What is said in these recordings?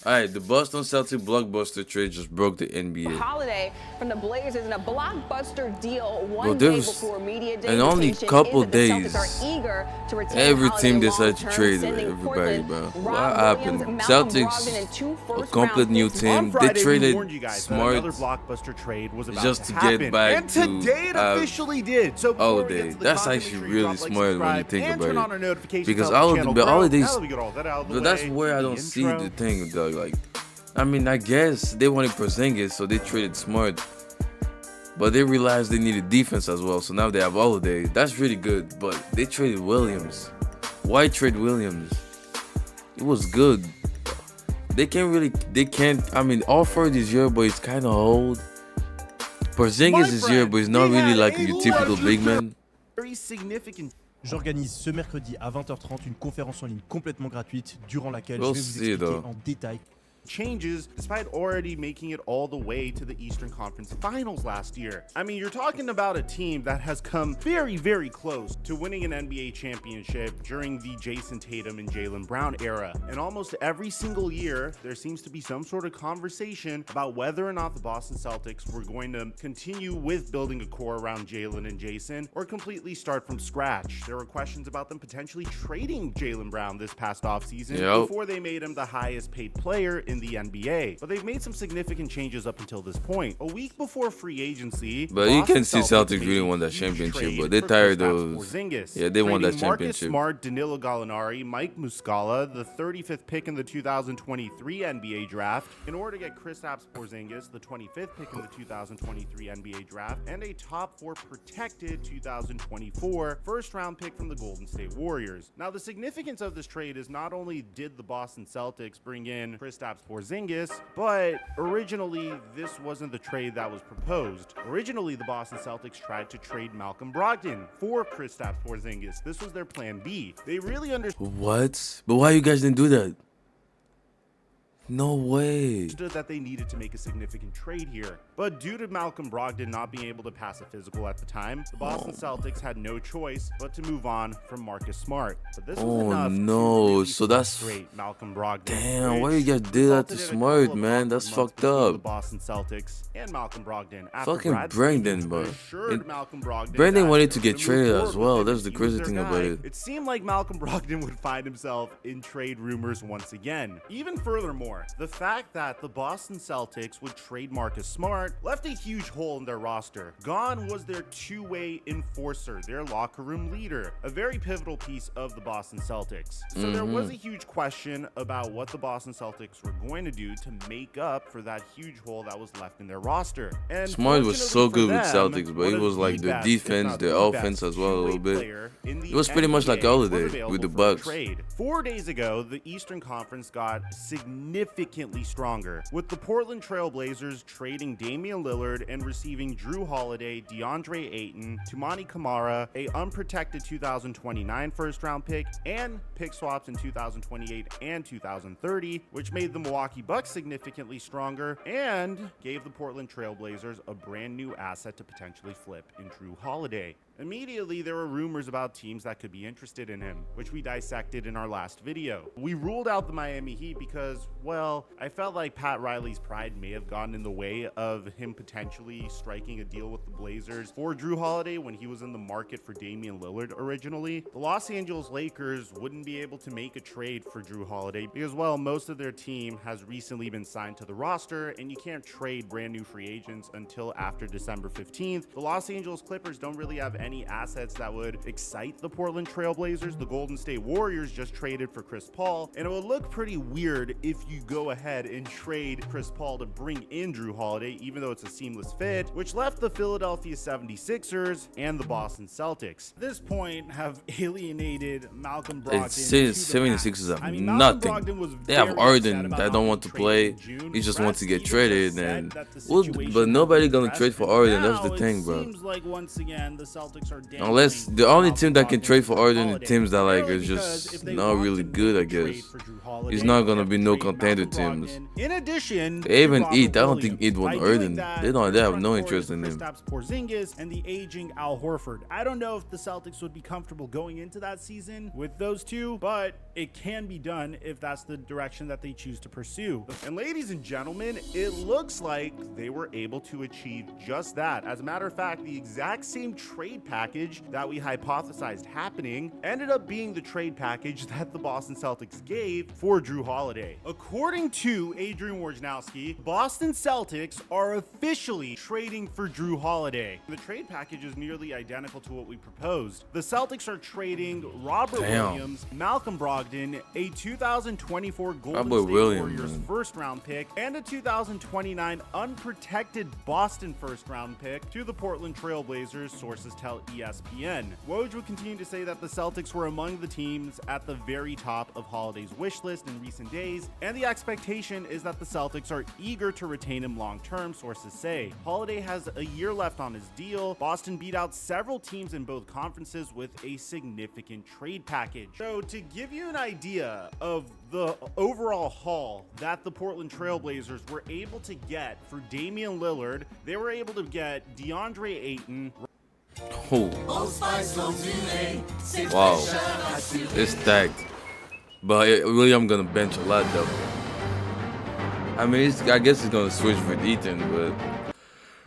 Alright, the Boston Celtics blockbuster trade just broke the NBA. Holiday from the Blazers in a blockbuster deal one Bro, day before media day. in only couple days, Eager to retain every Holiday team decided to long-term, trade sending everybody, Portland, bro. Rob What Williams, happened? Malcolm Celtics, Brogdon, and 2 a first-round complete new picks. team. On Friday, They traded we warned you guys that Smart another blockbuster trade was about just to to happen. get back and today it to officially did. So before we Holiday. get to the That's content, actually make sure you really drop, like, smart when you subscribe, think and about turn it. on our notifications Because to help the channel grow. Holidays, Now that we get all that out of the but that's way, where I the don't see intro. the thing, dog. Like, I mean, I guess they wanted Porzingis, so they traded Smart. But they realized they needed defense as well, so now they have Holiday. That's really good, but they traded Williams. Why trade Williams? It was good. They can't, I mean, Alford is here, but he's kind of old. Porzingis is here, but he's not really like your typical big man. Very significant. J'organise ce mercredi à 20h30 une conférence en ligne complètement gratuite durant laquelle We'll je vais vous see, expliquer though. en détail Changes despite already making it all the way to the Eastern Conference Finals last year. I mean, you're talking about a team that has come very, very close to winning an NBA championship during the Jason Tatum and Jaylen Brown era. And almost every single year, there seems to be some sort of conversation about whether or not the Boston Celtics were going to continue with building a core around Jaylen and Jason or completely start from scratch. There were questions about them potentially trading Jaylen Brown this past offseason before they made him the highest paid player in the NBA. But they've made some significant changes up until this point. A week before free agency, But you can see Celtics Celtics really won that made a huge championship, trade but they for tired Kristaps those. Porzingis, Yeah, they won that trading Marcus championship. Smart, Danilo Gallinari, Mike Muscala, the 35th pick in the 2023 NBA draft, in order to get Kristaps Porzingis, the 25th pick in the 2023 NBA draft, and a top 4 protected 2024 first-round pick from the Golden State Warriors. Now, the significance of this trade is not only did the Boston Celtics bring in Kristaps Porzingis, but originally this wasn't the trade that was proposed. Originally, the Boston Celtics tried to trade Malcolm Brogdon for Kristaps Porzingis. This was their plan B. They really What? But why you guys didn't do that? No way. understood that they needed to make a significant trade here. But due to Malcolm Brogdon not being able to pass a physical at the time, the Boston Celtics had no choice but to move on from Marcus Smart. But this was enough to really so that's frustrate Malcolm Brogdon. damn. Why you which guys did that to resulted in a Smart, couple of man? awkward That's months fucked between the up. Boston Celtics and Malcolm Brogdon. After Fucking Brad Brandon, Stevens bro. assured Malcolm Brogdon Brandon that wanted to they get were gonna traded move as forward well. with him That's the if he was crazy their thing guy. about it. It seemed like Malcolm Brogdon would find himself in trade rumors once again. Even furthermore, the fact that the Boston Celtics would trade Marcus Smart left a huge hole in their roster. Gone was their two-way enforcer, their locker room leader, a very pivotal piece of the Boston Celtics. So there was a huge question about what the Boston Celtics were going to do to make up for that huge hole that was left in their roster. And Smart was so fortunately good for with them, Celtics, but it one was of like the the best, if defense, not the the offense best as well a little two-way bit. player in the It was pretty much like NBA Holiday was available with the for a Bucks. trade. 4 days ago, the Eastern Conference got significantly stronger, with the Portland Trail Blazers trading Damian Lillard and receiving Drew Holiday, DeAndre Ayton, Tumani Kamara, a unprotected 2029 first-round pick, and pick swaps in 2028 and 2030, which made the Milwaukee Bucks significantly stronger and gave the Portland Trail Blazers a brand new asset to potentially flip in Drew Holiday. Immediately, there were rumors about teams that could be interested in him, which we dissected in our last video. We ruled out the Miami Heat because, well, I felt like Pat Riley's pride may have gotten in the way of him potentially striking a deal with the Blazers for Drew Holiday when he was in the market for Damian Lillard originally. The Los Angeles Lakers wouldn't be able to make a trade for Drew Holiday because, well, most of their team has recently been signed to the roster, and you can't trade brand new free agents until after December 15th. The Los Angeles Clippers don't really have any assets that would excite the Portland Trail Blazers. The Golden State Warriors just traded for Chris Paul, and it would look pretty weird if you go ahead and trade Chris Paul to bring in Drew Holiday, even though it's a seamless fit, which left the Philadelphia 76ers and the Boston Celtics at this point have alienated Malcolm Brogdon. It's 76ers have nothing. They have Arden that don't want to play. He just wants to get traded, and but nobody gonna trade for Arden. That's the thing, bro. Seems like once again the Celtics Celtics are Unless the only team that can trade for Harden are teams that like are just not really good, I guess. It's not gonna be no contender teams. In addition, They even Robert Heat. I don't Williams. think Heat want By doing Harden. that, They have front no court interest is in him. Kristaps Porzingis and the aging Al Horford. I don't know if the Celtics would be comfortable going into that season with those two, but it can be done if that's the direction that they choose to pursue. And ladies and gentlemen, it looks like they were able to achieve just that. As a matter of fact, the exact same trade package that we hypothesized happening ended up being the trade package that the Boston Celtics gave for Drew Holiday. According to Adrian Wojnarowski, Boston Celtics are officially trading for Drew Holiday. The trade package is nearly identical to what we proposed. The Celtics are trading Robert Williams, Malcolm Brogdon, a 2024 Golden State Warriors first-round pick, and a 2029 unprotected Boston first-round pick to the Portland Trail Blazers, sources tell ESPN. Woj would continue to say that the Celtics were among the teams at the very top of Holiday's wish list in recent days, and the expectation is that the Celtics are eager to retain him long-term, sources say. Holiday has a year left on his deal. Boston beat out several teams in both conferences with a significant trade package. So to give you an idea of the overall haul that the Portland Trail Blazers were able to get for Damian Lillard, they were able to get DeAndre Ayton. Oh. Wow. It's stacked. But really, I'm gonna bench a lot though. I mean, I guess he's gonna switch with Ethan, but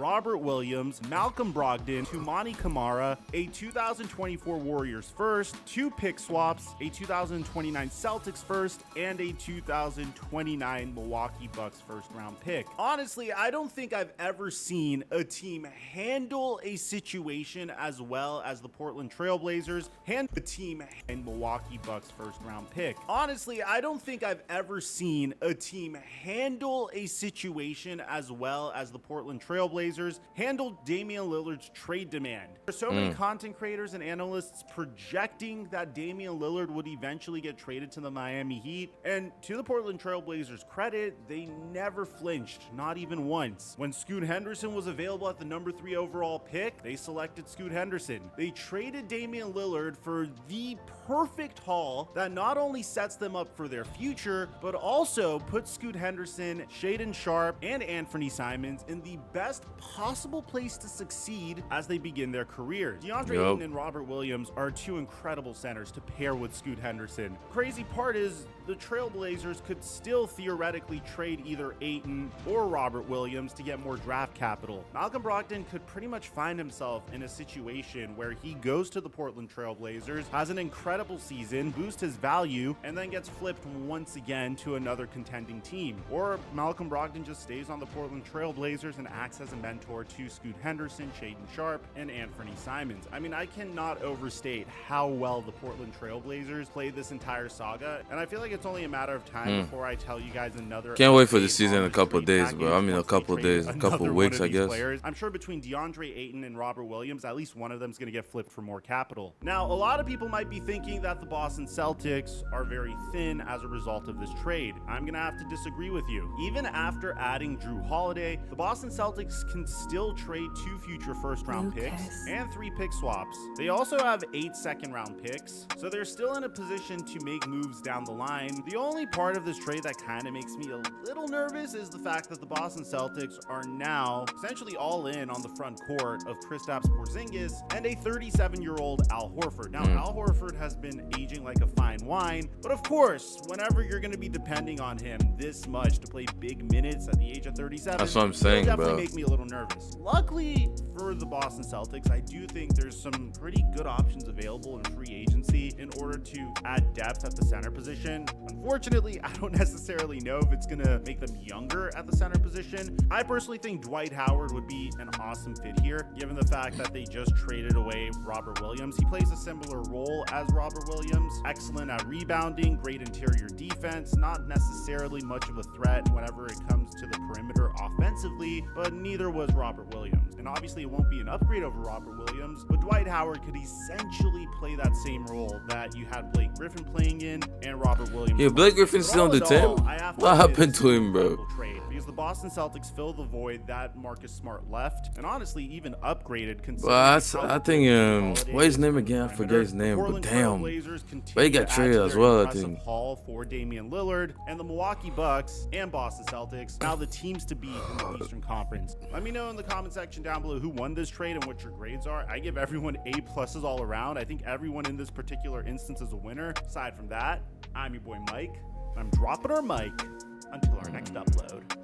Robert Williams, Malcolm Brogdon, Tumani Kamara, a 2024 Warriors first, 2 pick swaps, a 2029 Celtics first, and a 2029 Milwaukee Bucks first round pick. Honestly, I don't think I've ever seen a team handle a situation as well as the Portland Trail Blazers handle the team and Milwaukee Bucks first round pick. Honestly, I don't think I've ever seen a team handle a situation as well as the Portland Trail Blazers handled Damian Lillard's trade demand. There's so many content creators and analysts projecting that Damian Lillard would eventually get traded to the Miami Heat, and to the Portland Trail Blazers' credit, they never flinched, not even once. When Scoot Henderson was available at the number 3 overall pick, they selected Scoot Henderson. They traded Damian Lillard for the perfect haul that not only sets them up for their future, but also puts Scoot Henderson, Shaedon Sharpe, and Anthony Simons in the best possible place to succeed as they begin their careers. DeAndre Ayton and Robert Williams are 2 incredible centers to pair with Scoot Henderson. Crazy part is the Trailblazers could still theoretically trade either Ayton or Robert Williams to get more draft capital. Malcolm Brogdon could pretty much find himself in a situation where he goes to the Portland Trailblazers, has an incredible season, boosts his value, and then gets flipped once again to another contending team. Or Malcolm Brogdon just stays on the Portland Trailblazers and acts as a mentor to Scoot Henderson, Shaedon Sharpe, and Anthony Simons. I mean, I cannot overstate how well the Portland Trailblazers played this entire saga, and I feel like it's only a matter of time before I tell you guys another. Can't wait for the season in a couple of days, bro. I mean, a couple of days, a couple of weeks, I guess. Players. I'm sure between DeAndre Ayton and Robert Williams, at least one of them is going to get flipped for more capital. Now, a lot of people might be thinking that the Boston Celtics are very thin as a result of this trade. I'm going to have to disagree with you. Even after adding Drew Holiday, the Boston Celtics can still trade 2 future first-round picks and 3 pick swaps. They also have 8 second-round picks, so they're still in a position to make moves down the line. The only part of this trade that kind of makes me a little nervous is the fact that the Boston Celtics are now essentially all in on the front court of Kristaps Porzingis and a 37-year-old Al Horford. Now, Al Horford has been aging like a fine wine, but of course, whenever you're going to be depending on him this much to play big minutes at the age of 37, that's what I'm saying, it'll definitely bro. make me a little nervous. Luckily for the Boston Celtics, I do think there's some pretty good options available in free agency in order to add depth at the center position. Unfortunately, I don't necessarily know if it's going to make them younger at the center position. I personally think Dwight Howard would be an awesome fit here, given the fact that they just traded away Robert Williams. He plays a similar role as Robert Williams, excellent at rebounding, great interior defense, not necessarily much of a threat whenever it comes to the perimeter offensively, but neither was Robert Williams. And obviously it won't be an upgrade over Robert Williams, but Dwight Howard could essentially play that same role that you had Blake Griffin playing in and Robert Williams. Yeah, Blake Griffin's still on the team. What happened to him, bro? the Boston Celtics fill the void that Marcus Smart left, and honestly even upgraded considering Well, how I good think Jrue Holiday what's his is name from the again? I forget perimeter. his name, The but Portland damn. Trailblazers continue But he got to add traded to as their well, I impressive think. haul for Damian Lillard, and the Milwaukee Bucks and Boston Celtics now the teams to beat in the Eastern Conference. Let me know in the comment section down below who won this trade and what your grades are. I give everyone A+ all around. I think everyone in this particular instance is a winner. Aside from that, I'm your boy Mike, and I'm dropping our mic until our next upload.